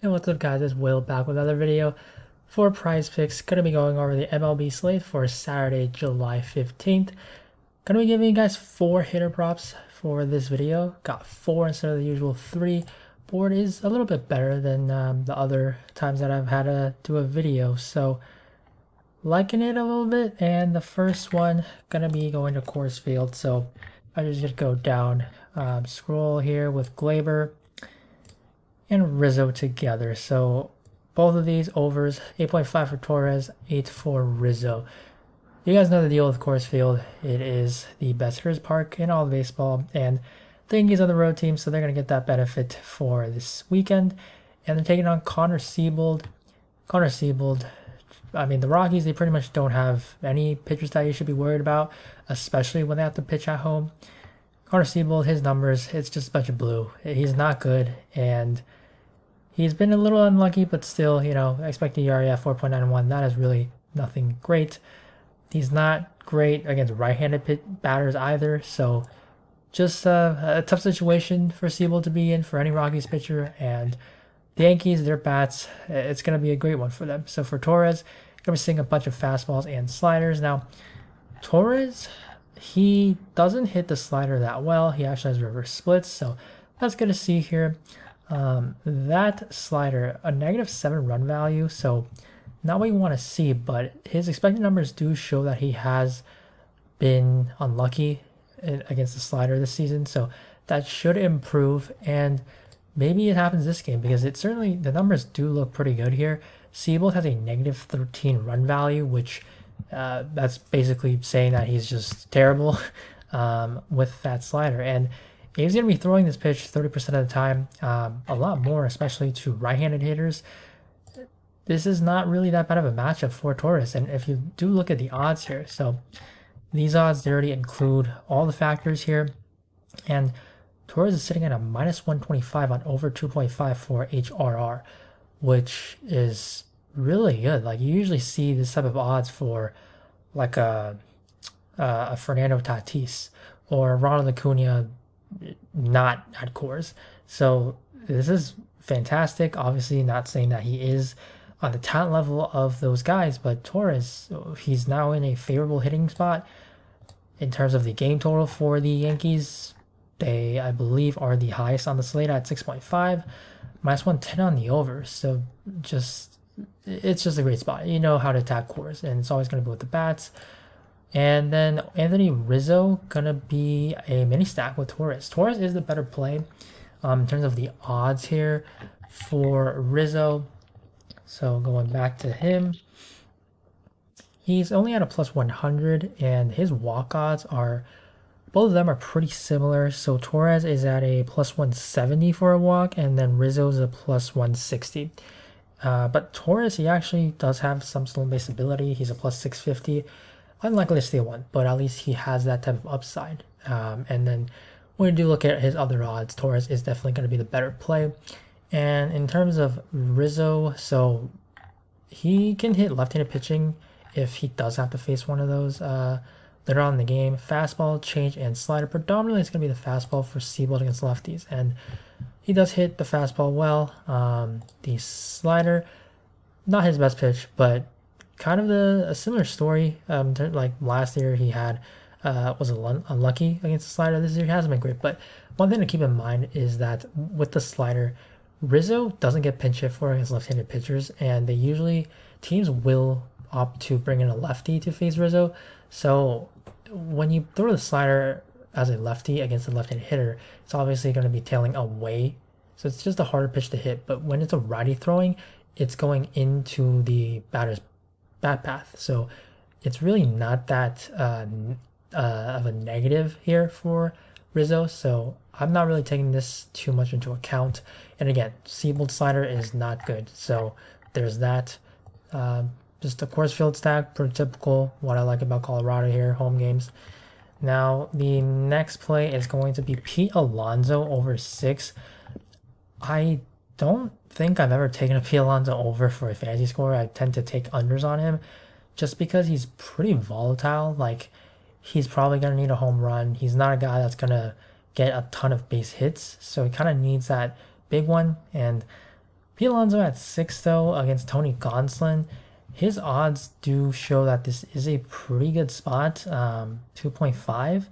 Hey, what's up guys, it's Will back with another video for Prize Picks. Gonna be going over the MLB slate for Saturday, July 15th. Gonna be giving you guys 4 hitter props for this video. Got 4 instead of the usual 3. Board is a little bit better than the other times that I've had to do a video, so liking it a little bit. And the first one gonna be going to Coors Field, so I'm just gonna go down, scroll here with Glaber and Rizzo together. So both of these overs, 8.5 for Torres, 8 for Rizzo. You guys know the deal with Coors Field. It is the best hitters park in all of baseball, and the Yankees are the road team, so they're going to get that benefit for this weekend. And they're taking on Connor Siebold. Connor Siebold, I mean, the Rockies, they pretty much don't have any pitchers that you should be worried about, especially when they have to pitch at home. Connor Siebold, his numbers, it's just a bunch of blue. He's not good, and he's been a little unlucky, but still, expected ERA at 4.91. That is really nothing great. He's not great against right-handed batters either, so just a tough situation for Siebel to be in for any Rockies pitcher. And the Yankees, their bats, it's going to be a great one for them. So for Torres, going to be seeing a bunch of fastballs and sliders. Now, Torres, he doesn't hit the slider that well. He actually has reverse splits, so that's good to see here. That slider, a -7 run value, so not what you want to see, but his expected numbers do show that he has been unlucky against the slider this season, so that should improve. And maybe it happens this game, because it certainly, the numbers do look pretty good here. Siebold has a -13 run value, which that's basically saying that he's just terrible with that slider. And he's going to be throwing this pitch 30% of the time, a lot more, especially to right-handed hitters. This is not really that bad of a matchup for Torres. And if you do look at the odds here, so these odds, they already include all the factors here. And Torres is sitting at a -125 on over 2.5 for HRR, which is really good. Like, you usually see this type of odds for like a Fernando Tatis or Ronald Acuna, not at Coors. So this is fantastic. Obviously, not saying that he is on the talent level of those guys, but Torres, he's now in a favorable hitting spot. In terms of the game total for the Yankees, they, I believe, are the highest on the slate at 6.5, -110 on the over. So it's just a great spot. You know how to attack Coors, and it's always going to be with the bats. And then Anthony Rizzo, gonna be a mini stack with Torres. Torres is the better play in terms of the odds here for Rizzo. So going back to him, he's only at a +100, and his walk odds are, both of them are pretty similar. So Torres is at a +170 for a walk, and then Rizzo is a +160. But Torres, he actually does have some stolen base ability. He's a +650. Unlikely to steal one, but at least he has that type of upside. And then when you do look at his other odds, Torres is definitely going to be the better play. And in terms of Rizzo, so he can hit left-handed pitching if he does have to face one of those later on in the game. Fastball, change, and slider. Predominantly, it's going to be the fastball for Siebold against lefties, and he does hit the fastball well. The slider, not his best pitch, but kind of a similar story. Like last year, he had was unlucky against the slider. This year he hasn't been great, but one thing to keep in mind is that with the slider, Rizzo doesn't get pinch hit for against left-handed pitchers, and teams will opt to bring in a lefty to face Rizzo. So when you throw the slider as a lefty against a left-handed hitter, it's obviously going to be tailing away. So it's just a harder pitch to hit. But when it's a righty throwing, it's going into the batter's bat path. So it's really not that of a negative here for Rizzo. So I'm not really taking this too much into account. And again, Siebold slider is not good. So there's that. Just a Coors Field stack, pretty typical. What I like about Colorado here, home games. Now, the next play is going to be Pete Alonso over 6. I don't think I've ever taken a Pete Alonso over for a fantasy score. I tend to take unders on him just because he's pretty volatile. Like, he's probably going to need a home run. He's not a guy that's going to get a ton of base hits, so he kind of needs that big one. And Pete Alonso at 6 though against Tony Gonsolin. His odds do show that this is a pretty good spot. 2.5.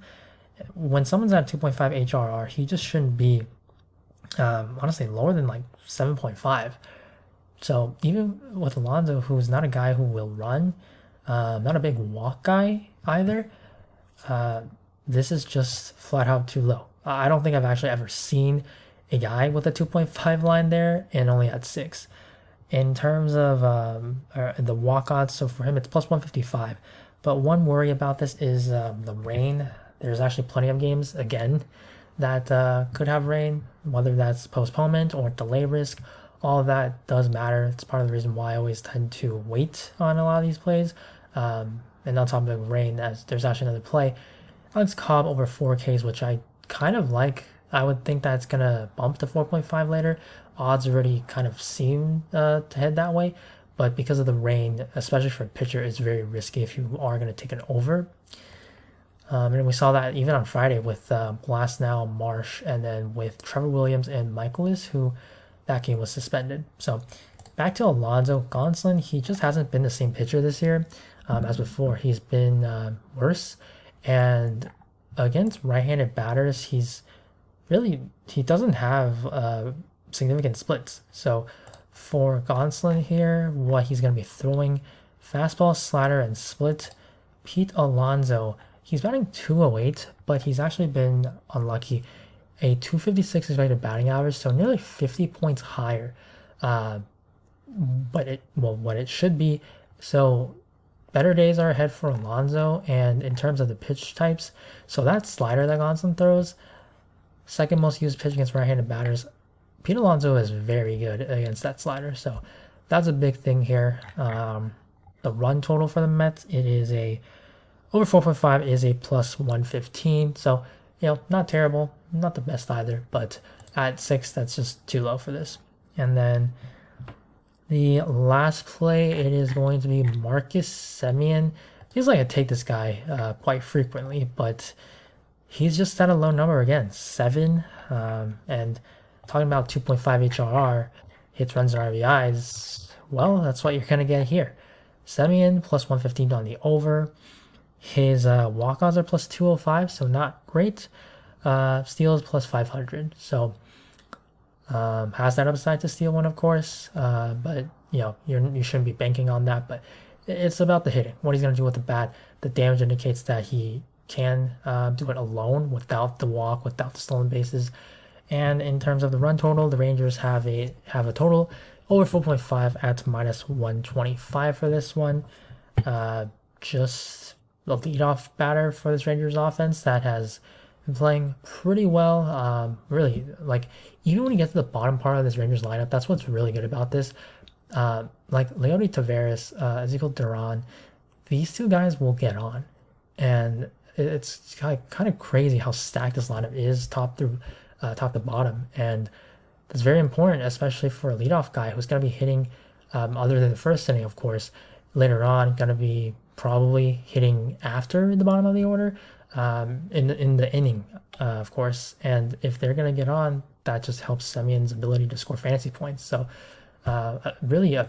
When someone's at 2.5 HRR, he just shouldn't be honestly lower than like 7.5. So even with Alonso, who's not a guy who will run, not a big walk guy either, this is just flat out too low. I don't think I've actually ever seen a guy with a 2.5 line there and only at 6. In terms of the walk odds, so for him it's plus 155. But one worry about this is the rain. There's actually plenty of games, again, that could have rain, whether that's postponement or delay risk. All of that does matter. It's part of the reason why I always tend to wait on a lot of these plays. And on top of rain, as there's actually another play, Alex Cobb over 4Ks, which I kind of like. I would think that's going to bump to 4.5 later. Odds already kind of seem to head that way. But because of the rain, especially for a pitcher, it's very risky if you are going to take an over. And we saw that even on Friday with Glasnow, Marsh, and then with Trevor Williams and Michaelis, who that game was suspended. So back to Alonso. Gonsolin, he just hasn't been the same pitcher this year as before. He's been worse. And against right-handed batters, he doesn't have significant splits. So for Gonsolin here, what he's going to be throwing, fastball, slider, and split. Pete Alonso, he's batting 208, but he's actually been unlucky. A 256 expected batting average, so nearly 50 points higher. What it should be. So better days are ahead for Alonso, and in terms of the pitch types, so that slider that Gonsolin throws, second most used pitch against right-handed batters. Pete Alonso is very good against that slider, so that's a big thing here. The run total for the Mets, it is over 4.5 is a plus 115, so not terrible, not the best either, but at 6 that's just too low for this. And then the last play, it is going to be Marcus Semien. Feels like I take this guy quite frequently, but he's just at a low number again, 7. And talking about 2.5 HRR, hits, runs, and RBIs, well, that's what you're going to get here. Semien plus 115 on the over. His walk-ons are plus 205, so not great. Steals plus 500, so has that upside to steal one, of course. But you shouldn't be banking on that. But it's about the hitting, what he's going to do with the bat. The damage indicates that he can do it alone without the walk, without the stolen bases. And in terms of the run total, the Rangers have a total over 4.5 at minus 125 for this one. Just the leadoff batter for this Rangers offense that has been playing pretty well. Really, like, even when you get to the bottom part of this Rangers lineup, that's what's really good about this. Like Leody Taveras, Ezekiel Duran, these two guys will get on. And it's kind of crazy how stacked this lineup is, top to bottom. And that's very important, especially for a leadoff guy who's going to be hitting, other than the first inning, of course, later on, going to be probably hitting after the bottom of the order, in the inning, of course. And if they're going to get on, that just helps Semien's ability to score fantasy points. So really a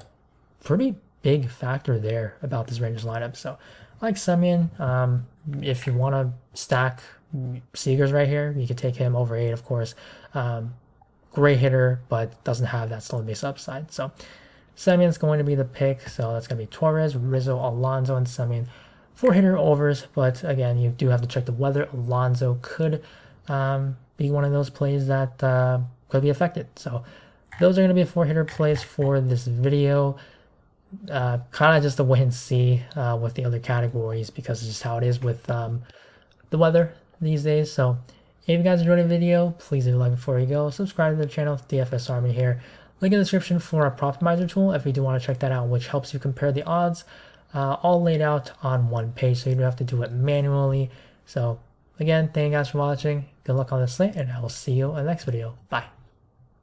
pretty big factor there about this Rangers lineup. So I like Semien. If you want to stack Seager's right here, you could take him over 8, of course. Great hitter, but doesn't have that stolen base upside. So Semien's going to be the pick. So that's going to be Torres, Rizzo, Alonso, and Semien. 4 hitter overs, but again, you do have to check the weather. Alonso could be one of those plays that could be affected. So those are going to be 4 hitter plays for this video. Kind of just a wait and see with the other categories, because it's just how it is with the weather these days. So if you guys enjoyed the video, please leave a like before you go. Subscribe to the channel, DFS Army here. Link in the description for our Optimizer tool if you do want to check that out, which helps you compare the odds, all laid out on one page, so you don't have to do it manually. So again, thank you guys for watching. Good luck on the slate, and I will see you in the next video. Bye.